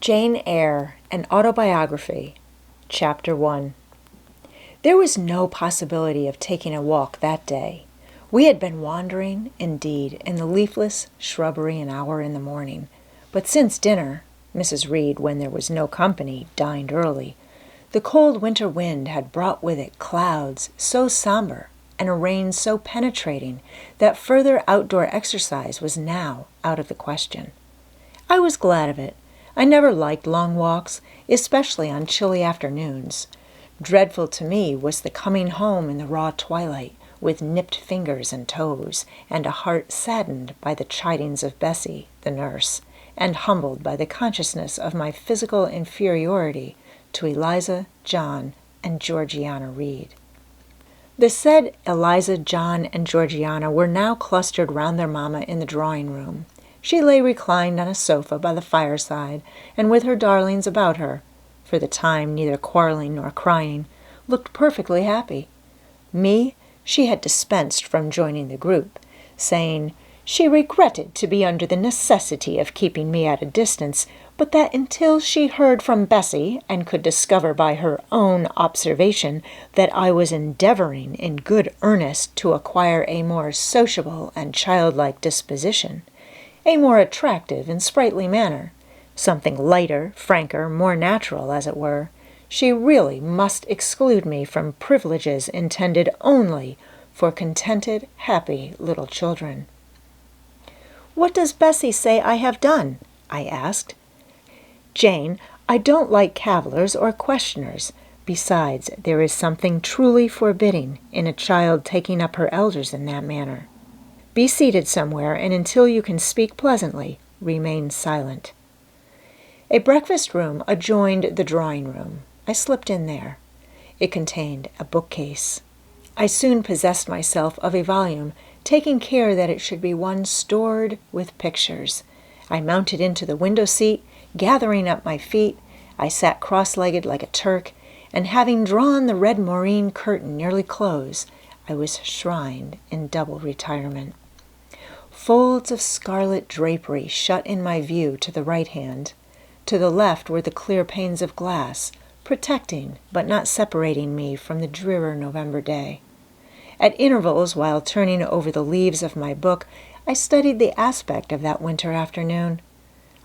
Jane Eyre, an Autobiography, Chapter 1. There was no possibility of taking a walk that day. We had been wandering, indeed, in the leafless shrubbery an hour in the morning, but since dinner, Mrs. Reed, when there was no company, dined early, the cold winter wind had brought with it clouds so somber and a rain so penetrating that further outdoor exercise was now out of the question. I was glad of it. I never liked long walks, especially on chilly afternoons. Dreadful to me was the coming home in the raw twilight, with nipped fingers and toes, and a heart saddened by the chidings of Bessie, the nurse, and humbled by the consciousness of my physical inferiority to Eliza, John, and Georgiana Reed. The said Eliza, John, and Georgiana were now clustered round their mamma in the drawing-room. She lay reclined on a sofa by the fireside, and with her darlings about her, for the time neither quarreling nor crying, looked perfectly happy. Me she had dispensed from joining the group, saying she regretted to be under the necessity of keeping me at a distance, but that until she heard from Bessie, and could discover by her own observation that I was endeavoring in good earnest to acquire a more sociable and childlike disposition, a more attractive and sprightly manner, something lighter, franker, more natural, as it were, she really must exclude me from privileges intended only for contented, happy little children. "What does Bessie say I have done?" I asked. "Jane, I don't like cavillers or questioners. Besides, there is something truly forbidding in a child taking up her elders in that manner. Be seated somewhere, and until you can speak pleasantly, remain silent." A breakfast room adjoined the drawing-room. I slipped in there. It contained a bookcase. I soon possessed myself of a volume, taking care that it should be one stored with pictures. I mounted into the window-seat, gathering up my feet. I sat cross-legged like a Turk, and having drawn the red moreen curtain nearly close, I was shrined in double retirement. Folds of scarlet drapery shut in my view to the right hand. To the left were the clear panes of glass, protecting but not separating me from the drear November day. At intervals, while turning over the leaves of my book, I studied the aspect of that winter afternoon.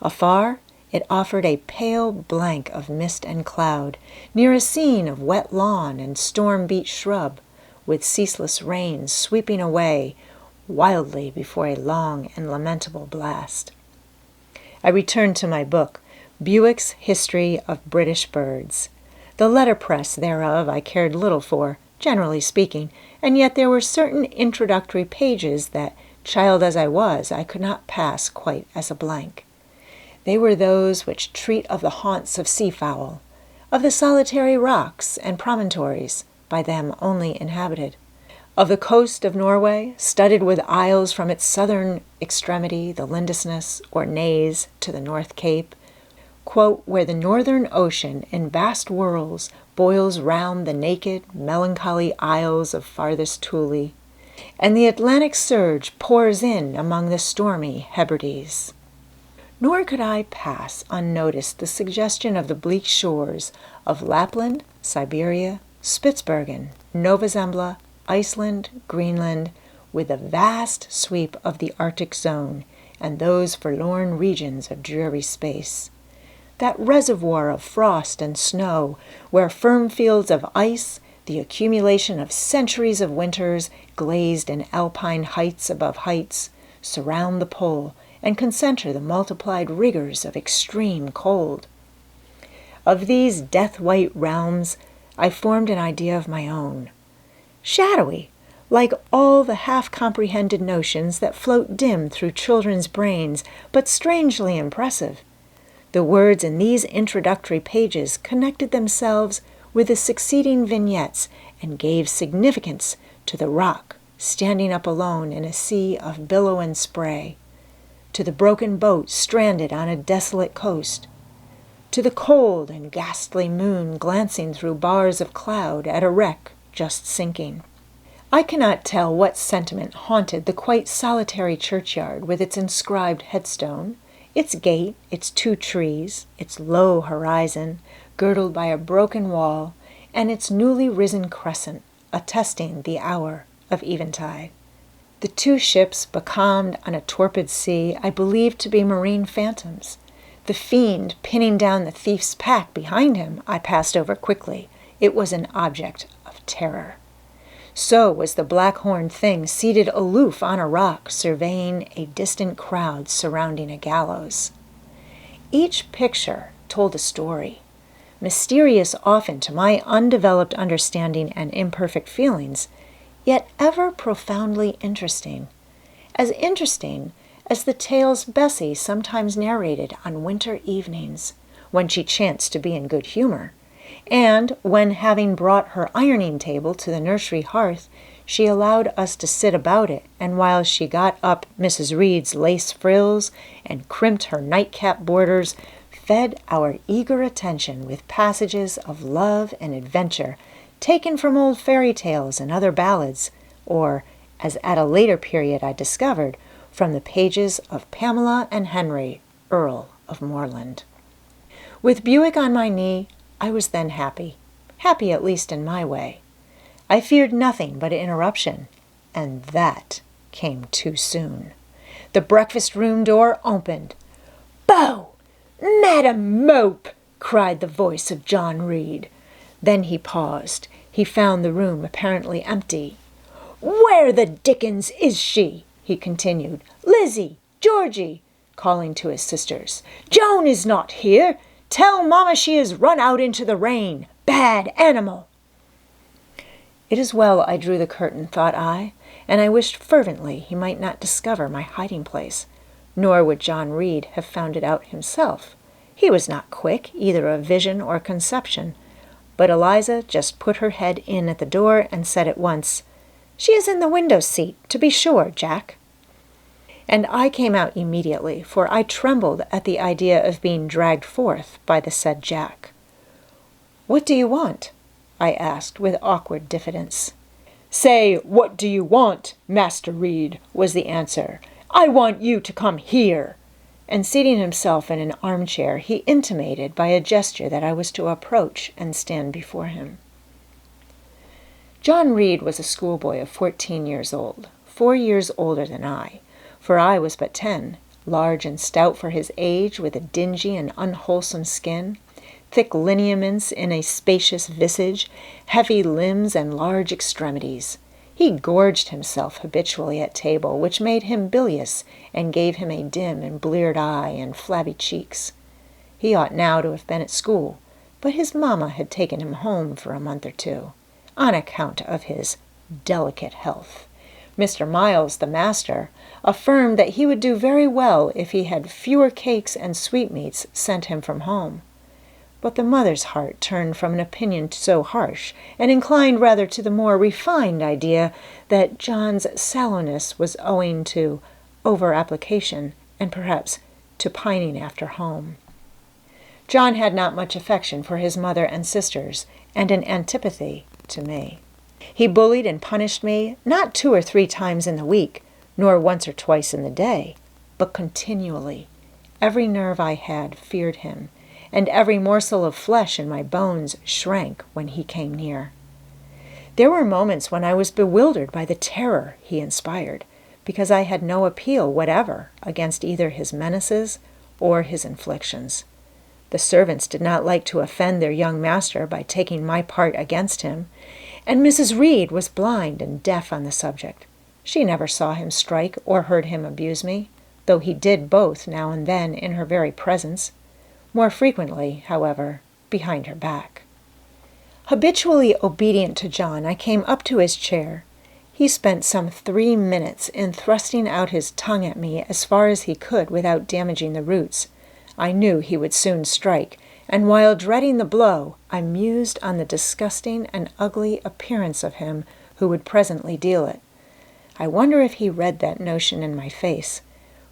Afar, it offered a pale blank of mist and cloud, near a scene of wet lawn and storm-beat shrub, with ceaseless rains sweeping away wildly before a long and lamentable blast. I returned to my book, Bewick's History of British Birds. The letterpress thereof I cared little for, generally speaking, and yet there were certain introductory pages that, child as I was, I could not pass quite as a blank. They were those which treat of the haunts of seafowl, of the solitary rocks and promontories, by them only inhabited, of the coast of Norway, studded with isles from its southern extremity, the Lindesnes, or Naze, to the North Cape, quote, where the northern ocean in vast whirls boils round the naked, melancholy isles of farthest Thule, and the Atlantic surge pours in among the stormy Hebrides. Nor could I pass unnoticed the suggestion of the bleak shores of Lapland, Siberia, Spitzbergen, Nova Zembla, Iceland, Greenland, with the vast sweep of the Arctic zone and those forlorn regions of dreary space. That reservoir of frost and snow, where firm fields of ice, the accumulation of centuries of winters, glazed in alpine heights above heights, surround the pole and concentre the multiplied rigors of extreme cold. Of these death-white realms I formed an idea of my own, shadowy, like all the half-comprehended notions that float dim through children's brains, but strangely impressive. The words in these introductory pages connected themselves with the succeeding vignettes and gave significance to the rock standing up alone in a sea of billow and spray, to the broken boat stranded on a desolate coast, to the cold and ghastly moon glancing through bars of cloud at a wreck just sinking. I cannot tell what sentiment haunted the quite solitary churchyard with its inscribed headstone, Its gate, its 2 trees, its low horizon, girdled by a broken wall, and its newly risen crescent, attesting the hour of eventide. The 2 ships becalmed on a torpid sea I believed to be marine phantoms. The fiend pinning down the thief's pack behind him I passed over quickly. It was an object of terror. So was the black-horned thing seated aloof on a rock, surveying a distant crowd surrounding a gallows. Each picture told a story, mysterious often to my undeveloped understanding and imperfect feelings, yet ever profoundly interesting. As interesting as the tales Bessie sometimes narrated on winter evenings, when she chanced to be in good humor, and when, having brought her ironing table to the nursery hearth, she allowed us to sit about it, and while she got up Mrs. Reed's lace frills and crimped her nightcap borders, fed our eager attention with passages of love and adventure taken from old fairy tales and other ballads, or, as at a later period I discovered, from the pages of Pamela and Henry, Earl of Moreland. With Buick on my knee, I was then happy at least in my way. I feared nothing but interruption, and that came too soon. The breakfast-room door opened. "Bo! Madam Mope!" cried the voice of John Reed. Then he paused. He found the room apparently empty. "Where the dickens is she?" he continued. "Lizzie! Georgie!" calling to his sisters. "Joan is not here. Tell Mamma she is run out into the rain. Bad animal!" It is well I drew the curtain, thought I, and I wished fervently he might not discover my hiding place. Nor would John Reed have found it out himself. He was not quick, either of vision or conception. But Eliza just put her head in at the door and said at once, "She is in the window seat, to be sure, Jack." And I came out immediately, for I trembled at the idea of being dragged forth by the said Jack. "What do you want?" I asked with awkward diffidence. "Say, what do you want, Master Reed?" was the answer. "I want you to come here." And seating himself in an armchair, he intimated by a gesture that I was to approach and stand before him. John Reed was a schoolboy of 14 years old, 4 years older than I, for I was but 10, large and stout for his age, with a dingy and unwholesome skin, thick lineaments in a spacious visage, heavy limbs, and large extremities. He gorged himself habitually at table, which made him bilious and gave him a dim and bleared eye and flabby cheeks. He ought now to have been at school, but his mamma had taken him home for a month or 2, on account of his delicate health. Mr. Miles, the master, affirmed that he would do very well if he had fewer cakes and sweetmeats sent him from home. But the mother's heart turned from an opinion so harsh, and inclined rather to the more refined idea that John's sallowness was owing to over-application, and perhaps to pining after home. John had not much affection for his mother and sisters, and an antipathy to me. He bullied and punished me, not 2 or 3 times in the week, nor once or twice in the day, but continually. Every nerve I had feared him, and every morsel of flesh in my bones shrank when he came near. There were moments when I was bewildered by the terror he inspired, because I had no appeal whatever against either his menaces or his inflictions. The servants did not like to offend their young master by taking my part against him, and Mrs. Reed was blind and deaf on the subject. She never saw him strike or heard him abuse me, though he did both now and then in her very presence, more frequently, however, behind her back. Habitually obedient to John, I came up to his chair. He spent some 3 minutes in thrusting out his tongue at me as far as he could without damaging the roots. I knew he would soon strike, and while dreading the blow, I mused on the disgusting and ugly appearance of him who would presently deal it. I wonder if he read that notion in my face,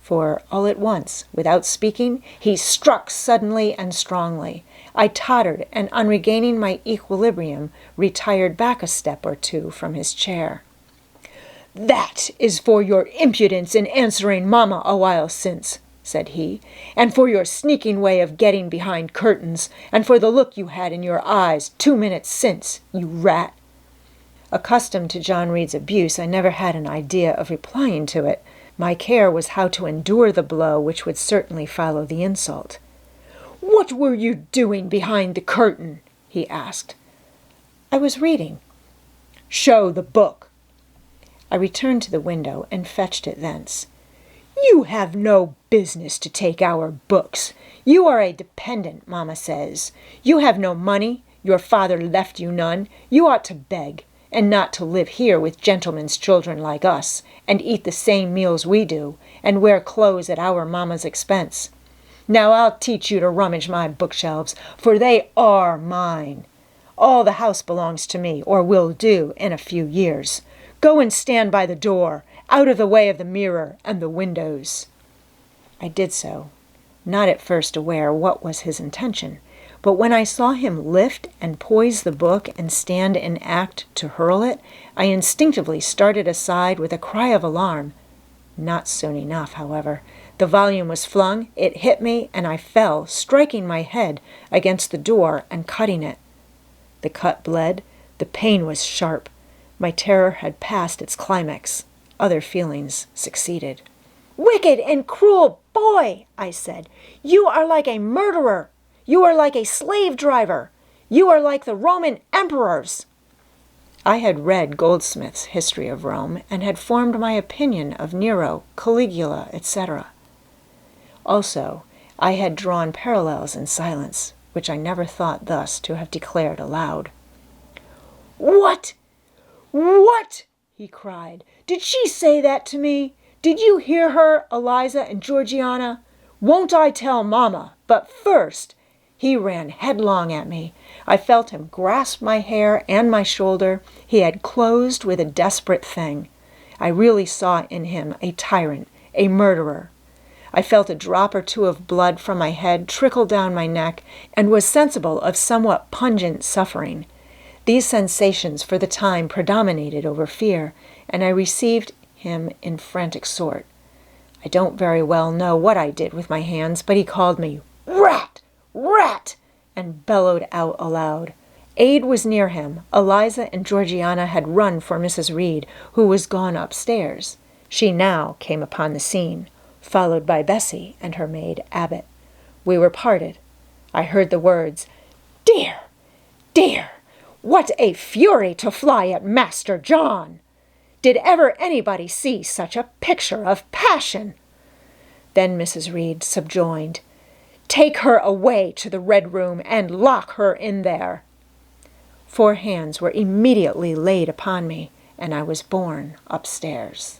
for all at once, without speaking, he struck suddenly and strongly. I tottered, and on regaining my equilibrium, retired back a step or 2 from his chair. "That is for your impudence in answering Mamma a while since," said he, "and for your sneaking way of getting behind curtains, and for the look you had in your eyes 2 minutes since, you rat." Accustomed to John Reed's abuse, I never had an idea of replying to it. My care was how to endure the blow which would certainly follow the insult. "What were you doing behind the curtain?" he asked. "I was reading." "Show the book." I returned to the window and fetched it thence. "You have no business to take our books. You are a dependent, Mamma says. You have no money. Your father left you none. You ought to beg, and not to live here with gentlemen's children like us, and eat the same meals we do, and wear clothes at our mamma's expense. Now I'll teach you to rummage my bookshelves, for they are mine. All the house belongs to me, or will do in a few years. Go and stand by the door, out of the way of the mirror and the windows." I did so, not at first aware what was his intention, but when I saw him lift and poise the book and stand in act to hurl it, I instinctively started aside with a cry of alarm. Not soon enough, however. The volume was flung, it hit me, and I fell, striking my head against the door and cutting it. The cut bled, the pain was sharp. My terror had passed its climax. Other feelings succeeded. "Wicked and cruel boy," I said. "You are like a murderer. You are like a slave driver. You are like the Roman emperors." I had read Goldsmith's History of Rome and had formed my opinion of Nero, Caligula, etc. Also, I had drawn parallels in silence, which I never thought thus to have declared aloud. "What? What?" he cried. "Did she say that to me? Did you hear her, Eliza and Georgiana? Won't I tell Mamma? But first—" He ran headlong at me. I felt him grasp my hair and my shoulder. He had closed with a desperate thing. I really saw in him a tyrant, a murderer. I felt a drop or two of blood from my head trickle down my neck, and was sensible of somewhat pungent suffering. These sensations for the time predominated over fear, and I received him in frantic sort. I don't very well know what I did with my hands, but he called me "Rat! Rat!" and bellowed out aloud. Aid was near him. Eliza and Georgiana had run for Mrs. Reed, who was gone upstairs. She now came upon the scene, followed by Bessie and her maid Abbott. We were parted. I heard the words, "Dear! Dear! What a fury to fly at Master John! Did ever anybody see such a picture of passion?" Then Mrs. Reed subjoined, "Take her away to the Red Room and lock her in there." 4 hands were immediately laid upon me, and I was borne upstairs.